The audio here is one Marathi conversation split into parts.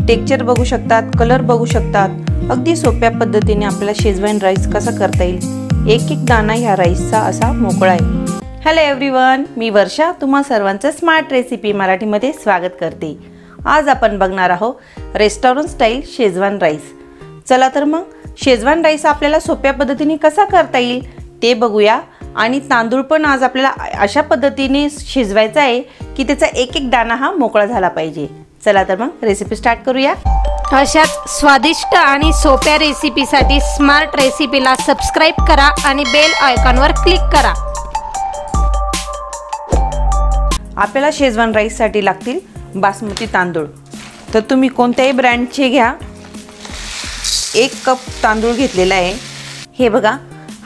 टेक्स्चर बघू शकतात, कलर बघू शकतात। अगदी सोप्या पद्धतीने आपल्याला शेजवान राईस कसा करता येईल। एक एक दाणा ह्या राईसचा असा मोकळा आहे। हॅलो एव्हरीवन, मी वर्षा तुम्हा सर्वांचं स्मार्ट रेसिपी मराठीमध्ये स्वागत करते। आज आपण बघणार आहोत रेस्टॉरंट स्टाईल शेजवान राईस। चला तर मग शेजवान राईस आपल्याला सोप्या पद्धतीने कसा करता येईल ते बघूया। आणि तांदूळ पण आज आपल्याला अशा पद्धतीने शिजवायचा आहे की त्याचा एक एक दाणा हा मोकळा झाला पाहिजे। चला तर मग रेसिपी स्टार्ट करूया। अशाच स्वादिष्ट आणि सोप्या रेसिपीसाठी स्मार्ट रेसिपीला सबस्क्राइब करा आणि बेल आयकॉनवर क्लिक करा। आपल्याला शेजवान राईस साठी लागतील बासमती तांदूळ। तर तुम्ही कोणत्याही ब्रँडचे घ्या। 1 कप तांदूळ घेतलेला आहे। हे बघा,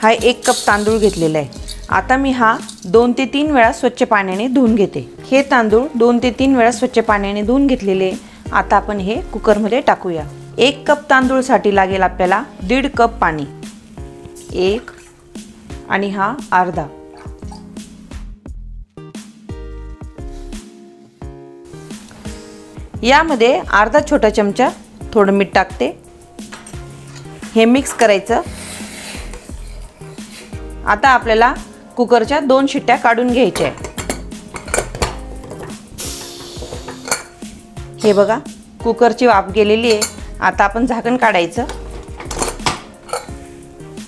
हा 1 कप तांदूळ घेतलेला आहे। आता मी हा 2 ते 3 वेळा स्वच्छ पाण्याने धुवून घेते। हे तांदूळ 2 ते 3 वेळा स्वच्छ पाण्याने धुवून घेतलेले। आता आपण हे कुकर मध्ये टाकूया। 1 कप तांदूळ साठी लागेल आपल्याला 1.5 कप पाणी। 1 आणि हा अर्धा। यामध्ये अर्धा छोटा चमचा थोडं मीठ टाकते। हे मिक्स करायचं। आता आपल्याला कुकरच्या 2 शिट्ट्या काढून घ्यायच्या आहे। हे बघा, कुकरची वाफ गेलेली आहे। आता आपण झाकण काढायचं।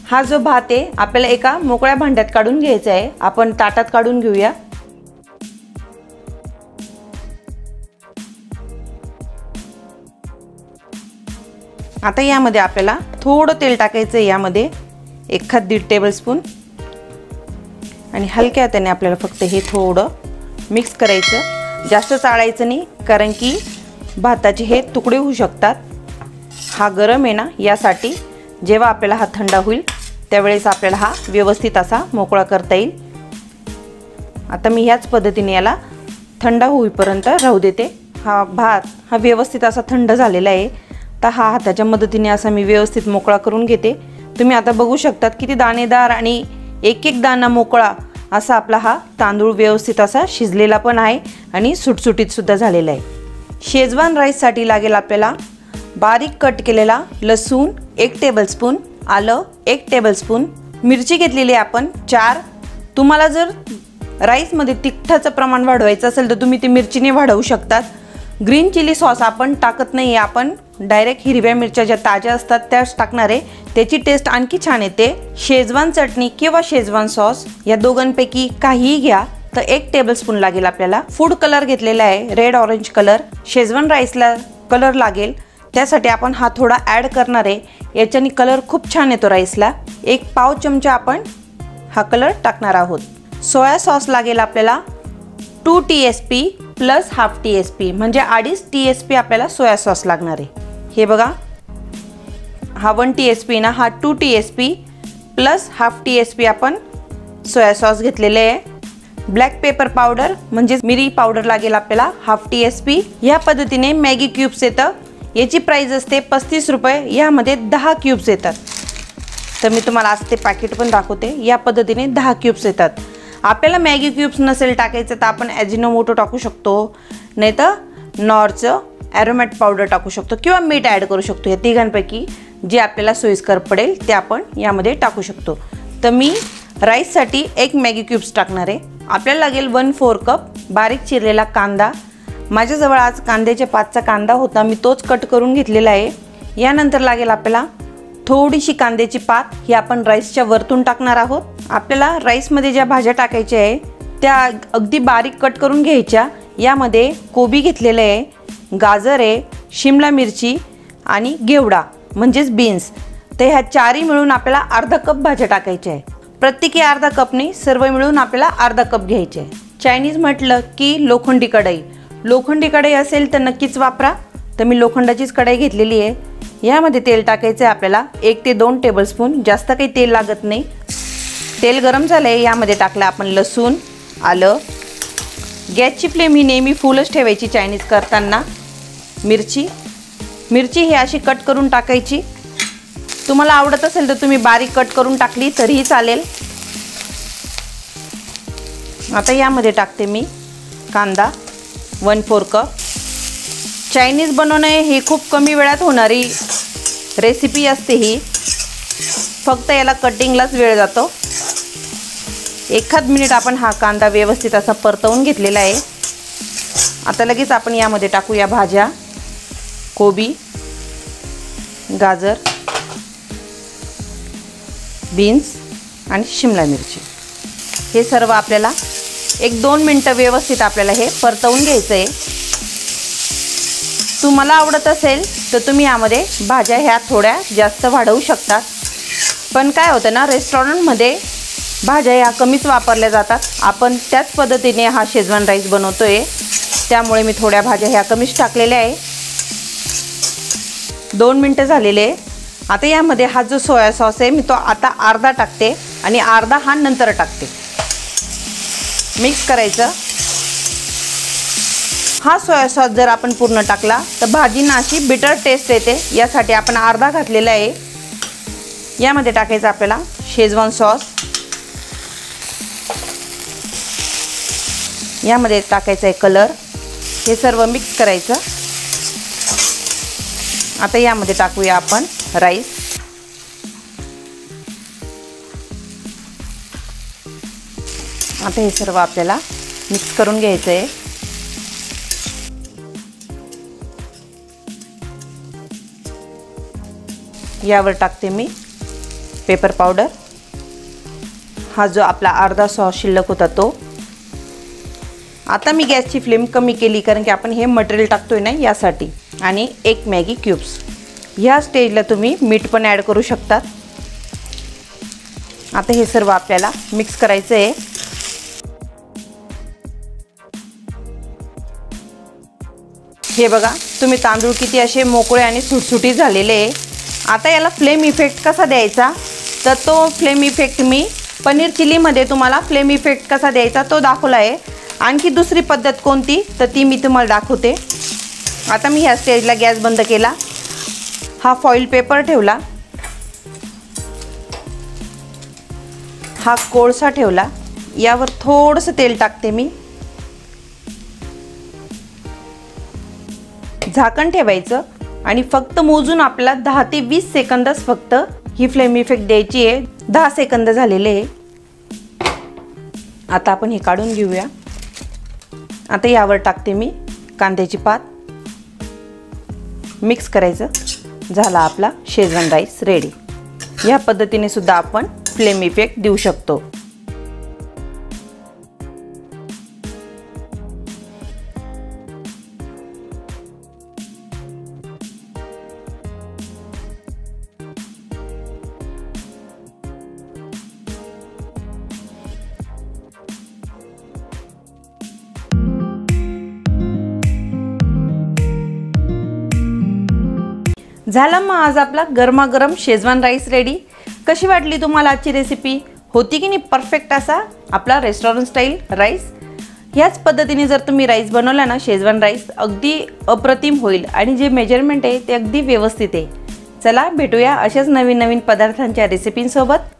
हा जो भात आहे आपल्याला एका मोकळ्या भांड्यात काढून घ्यायचा आहे। आपण ताटात काढून घेऊया। आता यामध्ये आपल्याला थोडं तेल टाकायचं आहे। यामध्ये 1-1.5 टेबलस्पून आणि हलक्या हाताने आपल्याला फक्त हे थोडं मिक्स करायचं। जास्त चाळायचं नाही, कारण की भाताचे हे तुकडे होऊ शकतात। हा गरम आहे ना, यासाठी जेव्हा आपल्याला हा थंड होईल त्यावेळेस आपल्याला हा व्यवस्थित असा मोकळा करता येईल। आता मी ह्याच पद्धतीने याला थंड होईपर्यंत राहू देते। हा भात हा व्यवस्थित असा थंड झालेला आहे। तर हा हाताच्या मदतीने असा मी व्यवस्थित मोकळा करून घेते। तुम्ही आता बघू शकतात किती दाणेदार आणि एक एक दाणा मोकळा असा आपला हा तांदूळ व्यवस्थित असा शिजलेला पण आहे आणि सुटसुटीत सुद्धा झालेला आहे। शेजवान राईस साठी लागेल आपल्याला बारीक कट केलेला लसूण 1 टेबलस्पून, आलं 1 टेबलस्पून, मिरची घेतलेली आपण 4। तुम्हाला जर राईस मध्ये तिखटाचं प्रमाण वाढवायचं असेल तर तुम्ही ती मिरचीने वाढवू शकतात। ग्रीन चिली सॉस आपण टाकत नाही, आपण डायरेक्ट हिरव्या मिरच्या ज्या ताज्या असतात त्याच टाकणार आहे। त्याची टेस्ट आणखी छान येते। शेजवान चटणी किंवा शेजवान सॉस या दोघांपैकी काहीही घ्या। तर 1 टेबलस्पून लागेल आपल्याला। फूड कलर घेतलेला आहे, रेड ऑरेंज कलर। शेजवान राईसला कलर लागेल, त्यासाठी आपण हा थोडा ॲड करणार आहे। याच्याने कलर खूप छान येतो राईसला। 1 पाव चमचा आपण हा कलर टाकणार आहोत। सोया सॉस लागेल आपल्याला 2 TSP प्लस हाफ TSP, म्हणजे 2.5 TSP आपल्याला सोया सॉस लागणार आहे। हे बघा, हा 1 TSP ना, हा 2 TSP प्लस हाफ TSP आपण सोया सॉस घेतलेले आहे। ब्लॅक पेपर पावडर म्हणजे मिरी पावडर लागेल आपल्याला हाफ TSP। या पद्धतीने मॅगी क्यूब्स येतं। याची प्राइस असते 35 रुपये। यामध्ये 10 क्यूब्स येतात। तर मी तुम्हाला आज ते पॅकेट पण दाखवते। या पद्धतीने 10 क्यूब्स येतात। आपल्याला मॅगी क्यूब्स नसेल टाकायचं तर आपण ॲजिनोमोटो टाकू शकतो, नाहीतर नॉरचं ॲरोमॅट पावडर टाकू शकतो किंवा मीठ ॲड करू शकतो। या तिघांपैकी जे आपल्याला सोयीस्कर पडेल ते आपण यामध्ये टाकू शकतो। तर मी राईससाठी 1 मॅगी क्यूब्स टाकणार आहे। आपल्याला लागेल 1/4 कप बारीक चिरलेला कांदा। माझ्याजवळ आज कांद्याच्या 5चा कांदा होता, मी तोच कट करून घेतलेला आहे। यानंतर लागेल आपल्याला थोडीशी कांद्याची पात, ही आपण राईसच्या वरतून टाकणार आहोत। आपल्याला राईसमध्ये ज्या भाज्या टाकायच्या आहे त्या अगदी बारीक कट करून घ्यायच्या। यामध्ये कोबी घेतलेलं आहे, गाजर आहे, शिमला मिरची आणि घेवडा म्हणजेच बीन्स। तर ह्या 4ही मिळून आपल्याला अर्धा कप भाज्या टाकायच्या आहे। प्रत्येकी अर्धा कपने सर्व मिळून आपल्याला अर्धा कप घ्यायचे आहे। चायनीज म्हटलं की लोखंडी कढई, लोखंडी कढई असेल तर नक्कीच वापरा। तर मी लोखंडाचीच कढई घेतलेली आहे। यामध्ये तेल टाकायचं आहे आपल्याला 1 ते 2 टेबलस्पून, जास्त काही तेल लागत नाही। तेल गरम झालंय, यामध्ये टाकलं आपण लसूण, आलं। गॅसची फ्लेम ही नेहमी फुलच ठेवायची चायनीज करताना। मिरची ही अशी कट करून टाकायची। तुम्हाला आवडत असेल तर तुम्ही बारीक कट करून टाकली तरीही चालेल। आता यामध्ये टाकते मी कांदा 1/4 कप। चायनीज बनवणे ही खूप कमी वेळात होणारी रेसिपी असते ही, फक्त याला कटिंगलाच वेळ जातो। 1 मिनिट आपण हा कांदा व्यवस्थित असा परतवून घेतलेला आहे। आता लगेच आपण यामध्ये टाकूया भाज्या, कोबी, गाजर, बीन्स आणि शिमला मिरची। हे सर्व आपल्याला 1-2 मिनिटं व्यवस्थित आपल्याला हे परतवून घ्यायचं आहे। तुम्हाला आवडत असेल तर तुम्ही यामध्ये भाज्या ह्या थोड्या जास्त वाढवू शकता, पण काय होतं ना, रेस्टॉरंटमध्ये भाज्या ह्या कमीच वापरल्या जातात। आपण त्याच पद्धतीने हा शेजवान राईस बनवतोय, त्यामुळे मी थोड्या भाज्या ह्या कमीच टाकलेल्या आहे। 2 मिनिटं झालेले। आता यामध्ये हा जो सोया सॉस आहे मी तो आता अर्धा टाकते आणि अर्धा हा नंतर टाकते। मिक्स करायचं। हा सोया सॉस जर आपण पूर्ण टाकला तर भाजींना अशी बिटर टेस्ट येते, यासाठी आपण अर्धा घातलेला आहे। यामध्ये टाकायचं आपल्याला शेजवान सॉस, यामध्ये टाकायचं आहे कलर। हे सर्व मिक्स करायचं। आता यामध्ये टाकूया आपण राईस। आता हे सर्व आपल्याला मिक्स करून घ्यायचं आहे। यावर टाकते मी पेपर पावडर। हा जो आपला अर्धा सॉस शिल्लक होता तो। आता मी गॅसची फ्लेम कमी केली, कारण की आपण हे मटेरियल टाकतोय ना यासाठी। आणि 1 मॅगी क्यूब्स। ह्या स्टेजला तुम्ही मीठ पण ॲड करू शकतात। आता हे सर्व आपल्याला मिक्स करायचं आहे। हे बघा तुम्ही तांदूळ किती असे मोकळे आणि सुटसुटीत झालेले आहे। आता याला फ्लेम इफेक्ट कसा द्यायचा, तर तो फ्लेम इफेक्ट मी पनीर चिलीमध्ये तुम्हाला फ्लेम इफेक्ट कसा द्यायचा तो दाखवला आहे। आणखी दुसरी पद्धत कोणती तर ती मी तुम्हाला दाखवते। आता मी ह्या स्टेजला गॅस बंद केला। हा फॉइल पेपर ठेवला, हा कोळसा ठेवला, यावर थोडंसं तेल टाकते मी। झाकण ठेवायचं आणि फक्त मोजून आपल्याला 10 ते 20 सेकंदच फक्त ही फ्लेम इफेक्ट द्यायची आहे। 10 सेकंद झालेले आहे। आता आपण हे काढून घेऊया। आता यावर टाकते मी कांद्याची पात। मिक्स करायचं। झाला आपला शेजवान राईस रेडी। या पद्धतीने सुद्धा आपण फ्लेम इफेक्ट देऊ शकतो। झाला मग आज आपला गरमागरम शेजवान राईस रेडी। कशी वाटली तुम्हाला आजची रेसिपी? होती की नाही परफेक्ट असा आपला रेस्टॉरंट स्टाईल राईस? ह्याच पद्धतीने जर तुम्ही राईस बनवला ना, शेजवान राईस अगदी अप्रतिम होईल आणि जे मेजरमेंट आहे ते अगदी व्यवस्थित आहे। चला भेटूया अशाच नवीन नवीन पदार्थांच्या रेसिपींसोबत।